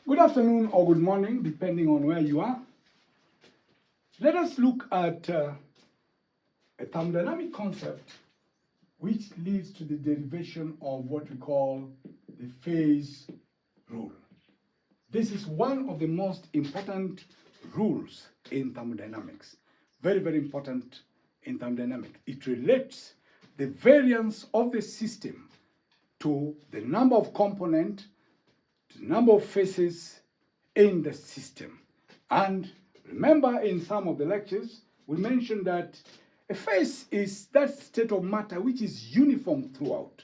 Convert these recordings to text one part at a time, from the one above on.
Good afternoon or good morning, depending on where you are. Let us look at a thermodynamic concept which leads to the derivation of what we call the phase rule. This is one of the most important rules in thermodynamics. Very, very important in thermodynamics. It relates the variance of the system to the number of components, the number of phases in the system. And remember, in some of the lectures, we mentioned that a phase is that state of matter which is uniform throughout.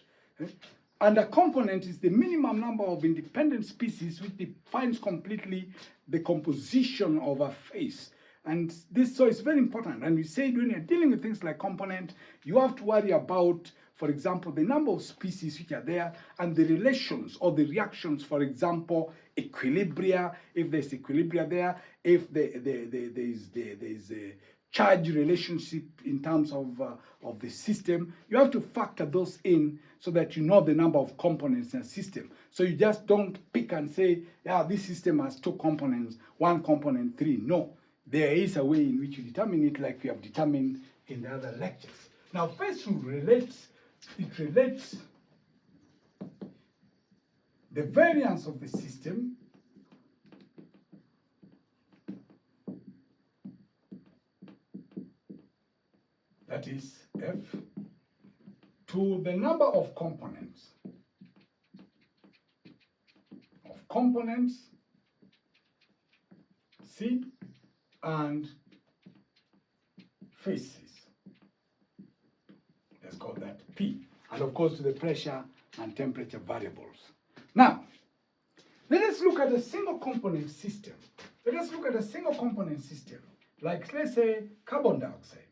And a component is the minimum number of independent species which defines completely the composition of a phase. And this, so it's very important. And we say when you're dealing with things like component, you have to worry about, for example, the number of species which are there and the relations or the reactions, for example, equilibria, if there's equilibria there, if there's a charge relationship in terms of the system, you have to factor those in so that you know the number of components in a system. So you just don't pick and say, yeah, this system has 2 components, 1 component, 3. No, there is a way in which you determine it like we have determined in the other lectures. Now, phase rule relates the variance of the system that is F to the number of components C and phases. Let's call that P. And of course to the pressure and temperature variables. Now, let us look at a single component system. Like, let's say, carbon dioxide.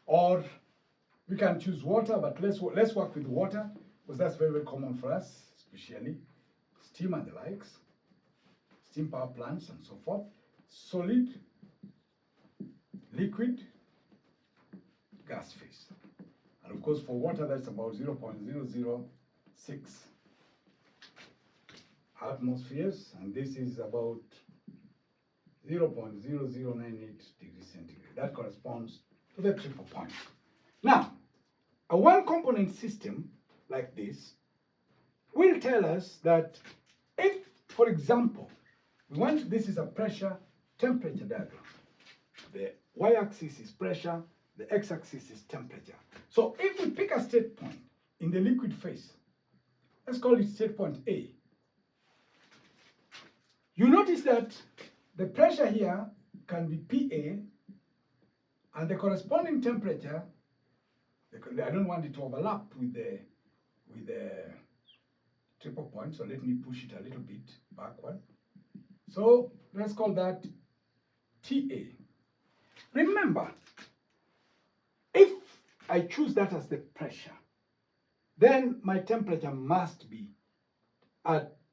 Or we can choose water, but let's work with water, because that's very, very common for us, especially steam and the likes, steam power plants and so forth. Solid, liquid, gas phase. And of course for water that's about 0.006 atmospheres, and this is about 0.0098 degrees centigrade. That corresponds to the triple point. Now, a one component system like this will tell us that if, for example, this is a pressure temperature diagram. The y-axis is pressure, the x-axis is temperature. So if we pick a state point in the liquid phase, let's call it state point A, you notice that the pressure here can be PA, and the corresponding temperature, I don't want it to overlap with the triple point, so let me push it a little bit backward. So let's call that TA. Remember, if I choose that as the pressure, then my temperature must be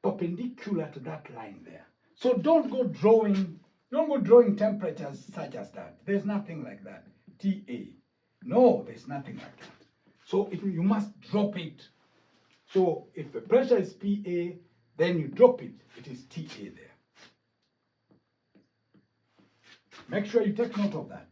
perpendicular to that line there. So don't go drawing temperatures such as that. There's nothing like that. TA. No, there's nothing like that. So you must drop it. So if the pressure is PA, then you drop it. It is TA there. Make sure you take note of that.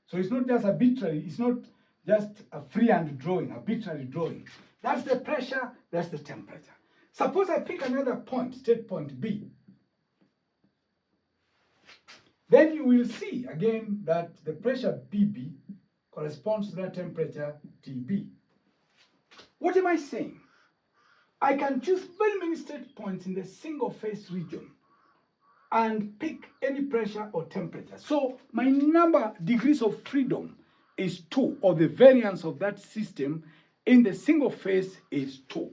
So it's not just arbitrary, it's not just a freehand drawing, arbitrary drawing. That's the pressure, that's the temperature. Suppose I pick another point, state point B. Then you will see again that the pressure PB corresponds to that temperature TB. What am I saying? I can choose very many state points in the single phase region and pick any pressure or temperature. So my number degrees of freedom is 2, or the variance of that system in the single phase is 2.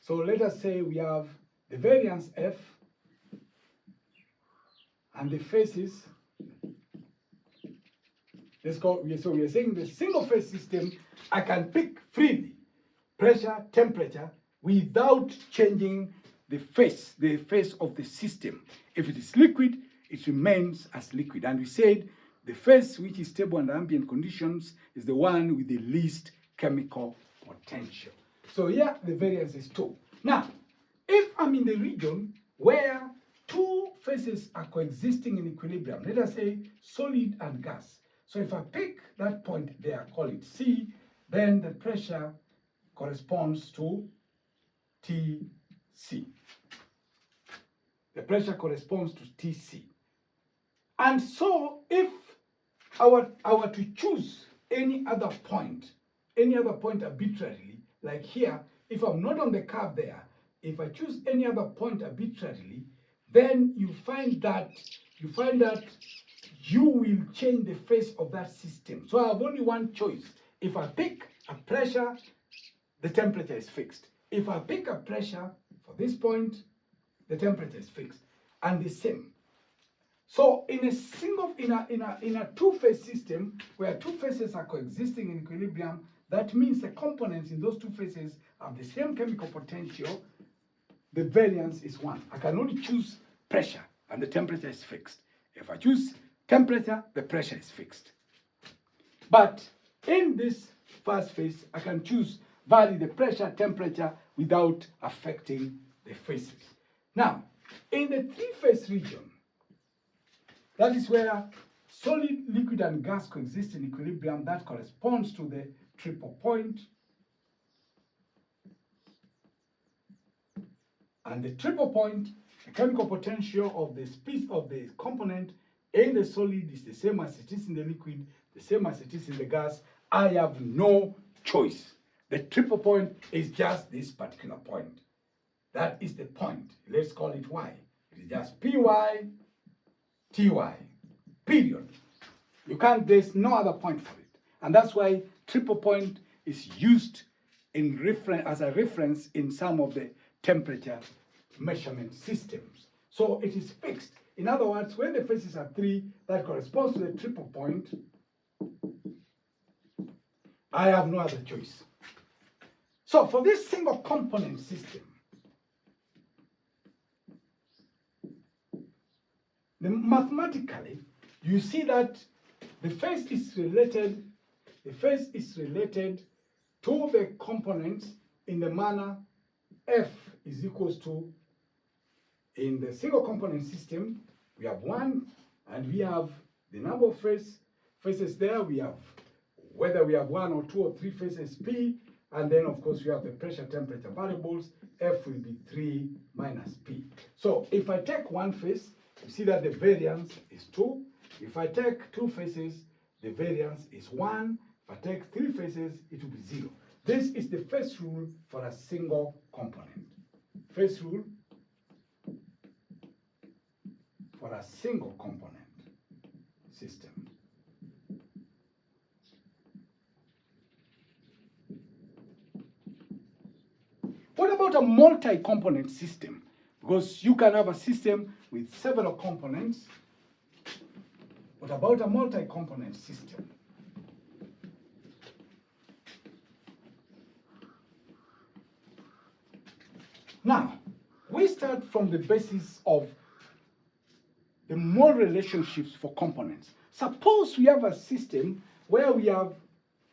So let us say we have the variance F and the phases. So we are saying the single phase system, I can pick freely pressure, temperature, without changing the phase of the system. If it is liquid, it remains as liquid. And we said the phase which is stable under ambient conditions is the one with the least chemical potential. So here the variance is 2. Now, if I'm in the region where two phases are coexisting in equilibrium, let us say solid and gas. So if I pick that point there, call it C, then the pressure corresponds to TC. The pressure corresponds to TC. And so if I were to choose any other point arbitrarily, like here, if I'm not on the curve there, if I choose any other point arbitrarily, then you find that you will change the face of that system. So I have only one choice. If I pick a pressure, the temperature is fixed. If I pick a pressure for this point, the temperature is fixed. And the same. So in a two-phase system where two phases are coexisting in equilibrium, that means the components in those two phases have the same chemical potential. The variance is 1. I can only choose pressure and the temperature is fixed. If I choose temperature, the pressure is fixed. But in this first phase, I can choose vary the pressure, temperature without affecting the phases. Now, in the three-phase region, that is where solid, liquid, and gas coexist in equilibrium. That corresponds to the triple point. And the triple point, the chemical potential of the species of the component in the solid is the same as it is in the liquid, the same as it is in the gas. I have no choice. The triple point is just this particular point. That is the point. Let's call it Y. It is just PY, TY, period. You can't, there's no other point for it. And that's why triple point is used in as a reference in some of the temperature measurement systems. So it is fixed. In other words, when the phases are 3, that corresponds to the triple point. I have no other choice. So for this single component system, mathematically, you see that the phase is related to the components in the manner F is equals to, in the single component system, we have 1 and we have the number of phases there. We have whether we have 1 or 2 or 3 phases P, and then of course we have the pressure temperature variables. F will be 3 minus P. So if I take one phase, you see that the variance is 2. If I take 2 phases, the variance is 1. If I take 3 phases, it will be 0. This is the first rule for a single component. First rule for a single component system. What about a multi-component system? Because you can have a system with several components. What about a multi-component system? Now, we start from the basis of the mole relationships for components. Suppose we have a system where we have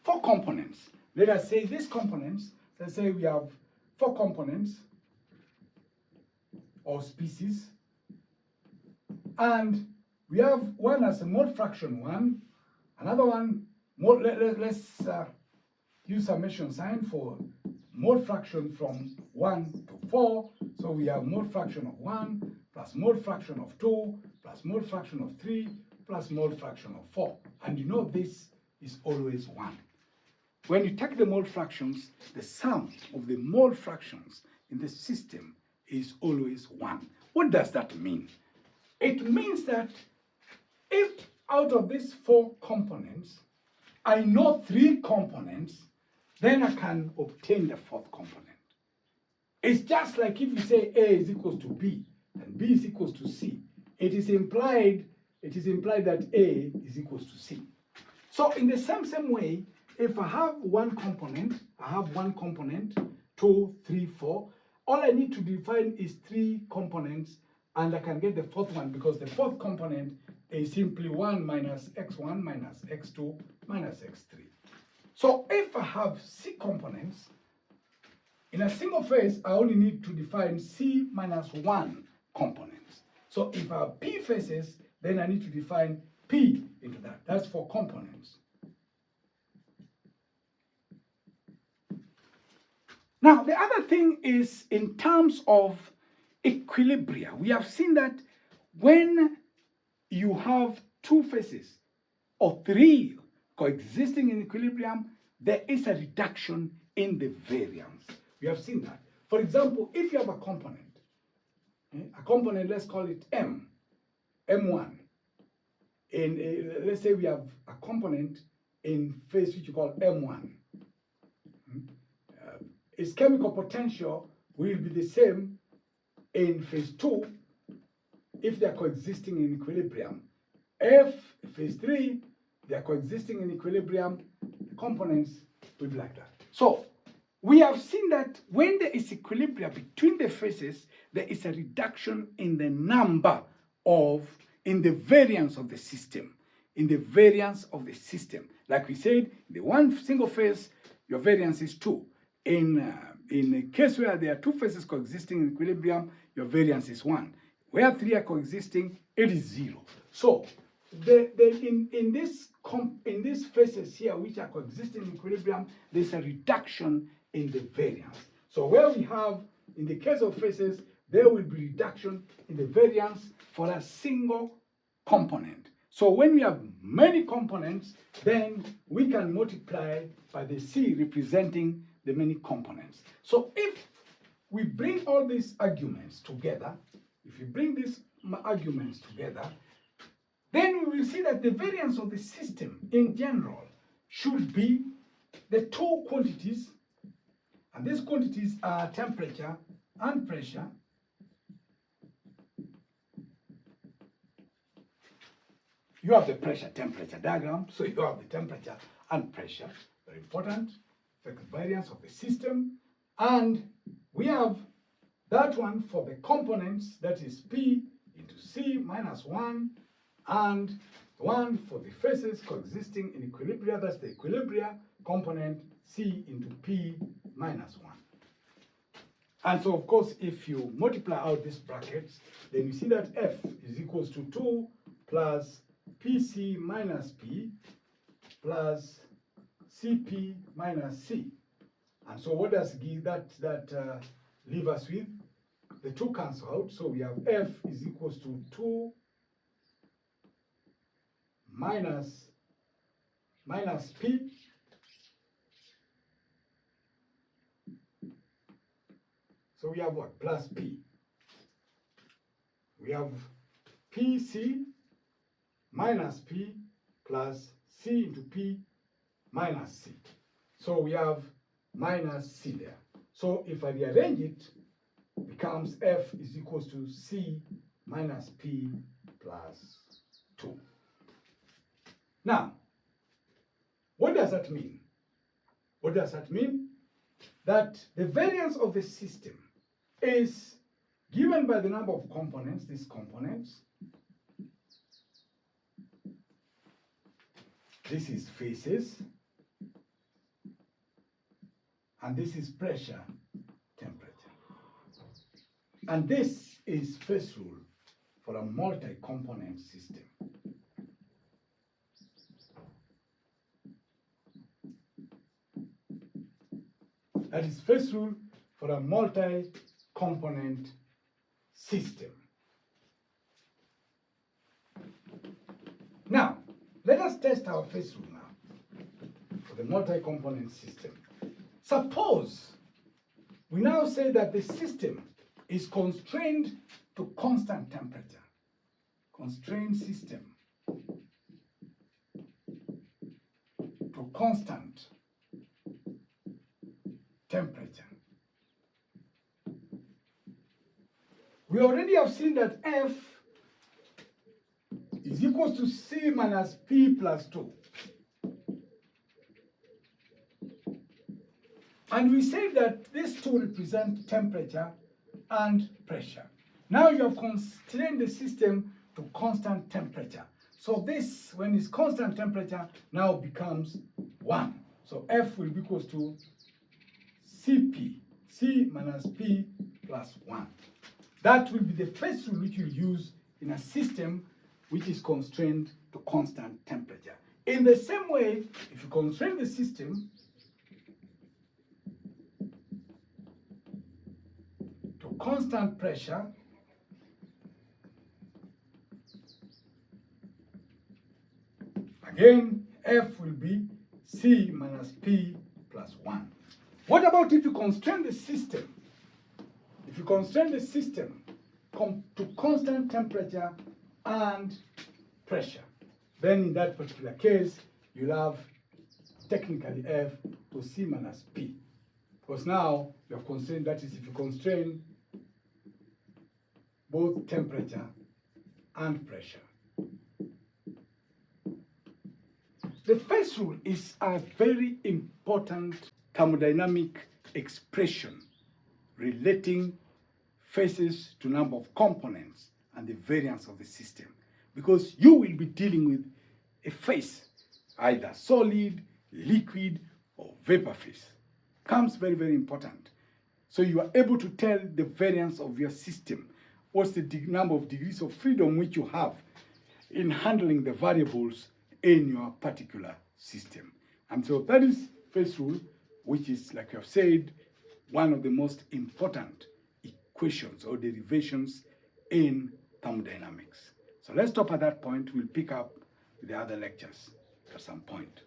4 components. Let us say these components, let's say we have 4 components or species, and we have one as a mole fraction 1, another one, let's use summation sign for mole fraction from 1 to 4. So we have mole fraction of 1 plus mole fraction of 2 plus mole fraction of 3 plus mole fraction of 4. And you know this is always 1. When you take the mole fractions, the sum of the mole fractions in the system is always 1. What does that mean? It means that if out of these 4 components, I know 3 components, then I can obtain the 4th component. It's just like if you say A is equals to B and B is equals to C. It is implied that A is equals to C. So in the same way, if I have one component, 2, 3, 4. All I need to define is 3 components, and I can get the 4th one because the 4th component is simply 1 minus x1 minus x2 minus x3. So if I have C components, In a single phase, I only need to define C minus 1 components. So if I have P phases, then I need to define P into that. That's for components. Now, the other thing is in terms of equilibria. We have seen that when you have two phases or three coexisting in equilibrium, there is a reduction in the variance. We have seen that. For example, if you have a component, let's call it M1, and let's say we have a component in phase which you call M1. Its chemical potential will be the same in phase 2 if they are coexisting in equilibrium. If phase 3, they are coexisting in equilibrium, the components will be like that. So we have seen that when there is equilibrium between the phases, there is a reduction in the number of, in the variance of the system. In the variance of the system. Like we said, the one single phase, your variance is 2. In a case where there are two phases coexisting in equilibrium, your variance is 1. Where 3 are coexisting, it is 0. So in these phases here which are coexisting in equilibrium, there's a reduction in the variance. So where we have, in the case of phases, there will be reduction in the variance for a single component. So when we have many components, then we can multiply by the C representing the many components. So if we bring all these arguments together, then we will see that the variance of the system in general should be the two quantities, and these quantities are temperature and pressure. You have the pressure-temperature diagram, so you have the temperature and pressure, very important, the variance of the system. And we have that one for the components, that is P into C minus 1, and one for the phases coexisting in equilibria, that's the equilibria component, C into P minus 1. And so, of course, if you multiply out these brackets, then you see that F is equals to 2 plus PC minus P plus CP minus C. And so what does give that leave us with? The 2 cancel out, so we have F is equals to 2 minus P so we have what? Plus P. We have PC minus P plus C into P minus C. So we have minus C there. So if I rearrange it, it becomes F is equals to C minus P plus 2. Now, what does that mean? What does that mean? That the variance of the system is given by the number of components, these components. This is phases, and this is pressure, temperature. And this is phase rule for a multi-component system. That is phase rule for a multi-component system. Now, let us test our phase rule now for the multi-component system. Suppose we now say that the system is constrained to constant temperature. Constrained system to constant temperature. We already have seen that F is equals to C minus P plus 2. And we say that these two represent temperature and pressure. Now you have constrained the system to constant temperature. So this, when it's constant temperature, now becomes 1. So F will be equals to CP. C minus P plus 1. That will be the first rule which you use in a system which is constrained to constant temperature. In the same way, if you constrain the system to constant pressure, again, F will be C minus P plus 1. What about if you constrain the system? If you constrain the system to constant temperature and pressure, then in that particular case, you'll have technically F to C minus P. Because now you have constrained, that is, if you constrain both temperature and pressure. The first rule is a very important thermodynamic expression relating phases to number of components and the variance of the system. Because you will be dealing with a phase, either solid, liquid, or vapor phase. Comes very, very important. So you are able to tell the variance of your system. What's the number of degrees of freedom which you have in handling the variables in your particular system. And so that is first rule, which is, like you have said, one of the most important equations or derivations in thermodynamics. So let's stop at that point. We'll pick up the other lectures at some point.